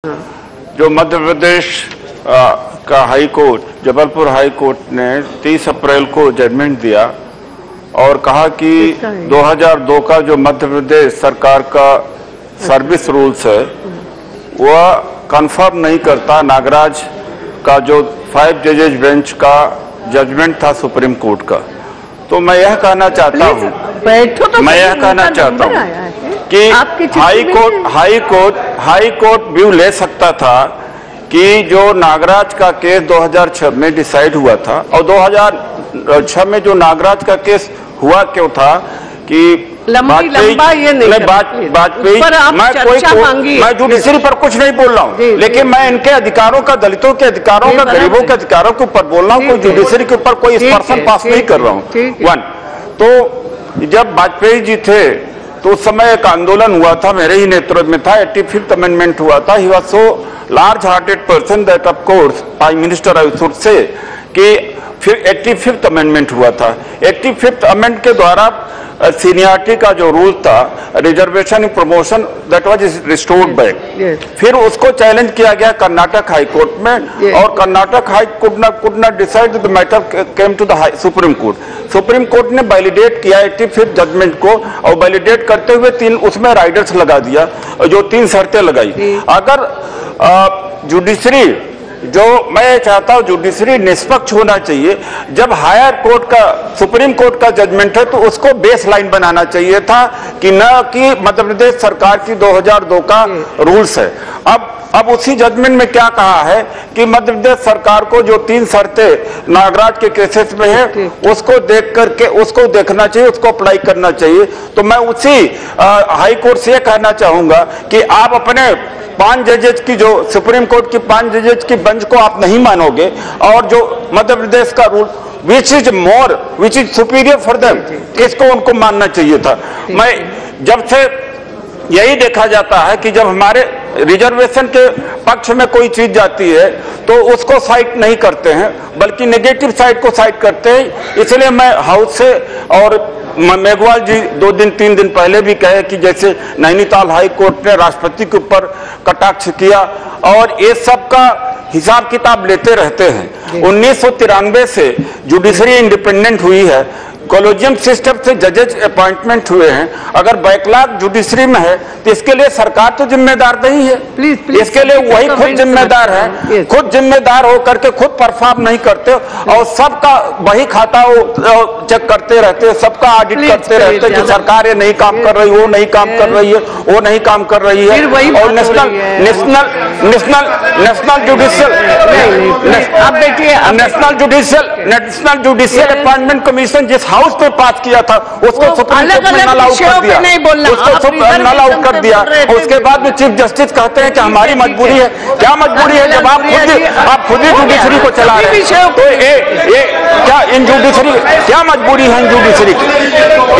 जो मध्य प्रदेश का high court, Jabalpur high court ने 30 अप्रैल को जजमेंट दिया और कहा कि 2002 का जो मध्य प्रदेश सरकार का सर्विस रूल्स है वह कंफर्म नहीं करता नागराज का जो 5 जजेज बेंच का जजमेंट था सुप्रीम कोर्ट का। तो मैं यह कहना चाहता हूँ कि हाई कोर्ट व्यू ले सकता था कि जो नागराज का केस 2006 में डिसाइड हुआ था और 2006 में जो नागराज का केस हुआ क्यों था कि मैं जुडिशरी पर कुछ नहीं बोल रहा हूँ, लेकिन मैं इनके अधिकारों का, दलितों के अधिकारों का, गरीबों के अधिकारों के ऊपर बोल रहा हूँ। कोई जुडिशरी के ऊपर कोई स्पर्शन पास नहीं कर रहा हूँ। तो जब वाजपेयी जी थे तो उस समय एक आंदोलन हुआ था, मेरे ही नेतृत्व में था, 85th अमेंडमेंट हुआ था। He was so large hearted person that of course prime minister I should say कि फिर 85th अमेंडमेंट हुआ था। 85th अमेंडमेंट के द्वारा सीनियरिटी का जो रूल था, reservation in promotion, that was restored back. फिर उसको चैलेंज किया गया कर्नाटक हाई कोर्ट में और Karnataka high court could not decide the matter, came to the supreme court. Supreme court ने वैलिडेट किया 85th जजमेंट को और वैलिडेट करते हुए उसमें राइडर्स लगा दिया, जो 3 शर्तें लगाई। अगर जुडिशरी, जो मैं चाहता हूं जुडिशरी निष्पक्ष होना चाहिए, जब हायर कोर्ट का, सुप्रीम कोर्ट का जजमेंट है तो उसको बेस लाइन बनाना चाहिए था कि न कि मध्य प्रदेश सरकार की 2002 का रूल्स है। अब उसी जजमेंट में क्या कहा है कि मध्य प्रदेश सरकार को जो 3 शर्तें नागराज के केसेस में है उसको देख करके उसको देखना चाहिए, उसको अप्लाई करना चाहिए। तो मैं उसी हाई कोर्ट से कहना चाहूंगा कि आप अपने 5 जजेज की, जो सुप्रीम कोर्ट की 5 जजेज की बेंच को आप नहीं मानोगे और जो मध्य प्रदेश का rule which is superior for them, इसको उनको मानना चाहिए था। मैं जब से यही देखा जाता है कि जब हमारे रिजर्वेशन के पक्ष में कोई चीज जाती है तो उसको साइट नहीं करते हैं, बल्कि नेगेटिव साइड को साइट करते हैं। इसलिए मैं हाउस से, और मेघवाल जी 2-3 दिन पहले भी कहे कि जैसे नैनीताल हाई कोर्ट ने राष्ट्रपति के ऊपर कटाक्ष किया और ये सब का हिसाब किताब लेते रहते हैं। 1993 से जुडिशरी इंडिपेंडेंट हुई है, कॉलेजियम सिस्टम से जजेज अपॉइंटमेंट हुए हैं। अगर बैकलॉग जुडिशरी में है तो इसके लिए सरकार तो जिम्मेदार नहीं है, इसके लिए वही खुद जिम्मेदार है। खुद जिम्मेदार होकर के खुद परफॉर्म नहीं करते और सबका वही खाता चेक करते रहते, सबका ऑडिट करते रहते कि सरकार ये नहीं काम कर रही, वो नहीं काम कर रही है, वो नहीं काम कर रही है। और नेशनल जुडिशियल अपॉइंटमेंट कमीशन जिस हाउस पे पास किया था उसको सुप्रीम कोर्ट ने नल आउट कर दिया, नल आउट कर दिया। उसके बाद में चीफ जस्टिस कहते हैं कि हमारी मजबूरी है। क्या मजबूरी है जब आप खुद ही जुडिशरी को चला रहे हैं? तो ये क्या इन जुडिशरी, क्या मजबूरी है इन जुडिशरी की?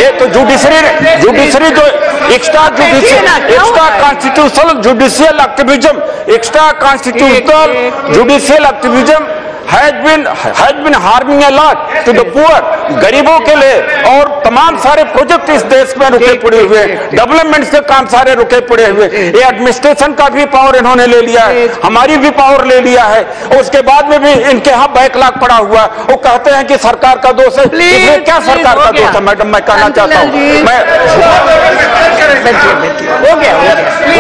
ये तो जुडिशरी जो extra constitutional judicial activism has been harming a lot to the poor, गरीबों के लिए। और तमाम सारे प्रोजेक्ट इस देश में रुके पड़े हुए, डेवलपमेंट से काम सारे रुके पड़े हुए। ये एडमिनिस्ट्रेशन का भी पावर इन्होंने ले लिया है, हमारी भी पावर ले लिया है। उसके बाद में भी इनके यहाँ बैकलॉग पड़ा हुआ, वो कहते हैं कि सरकार का दोष है। इसमें क्या सरकार का दोष है मैडम, मैं कहना चाहता हूँ। मैं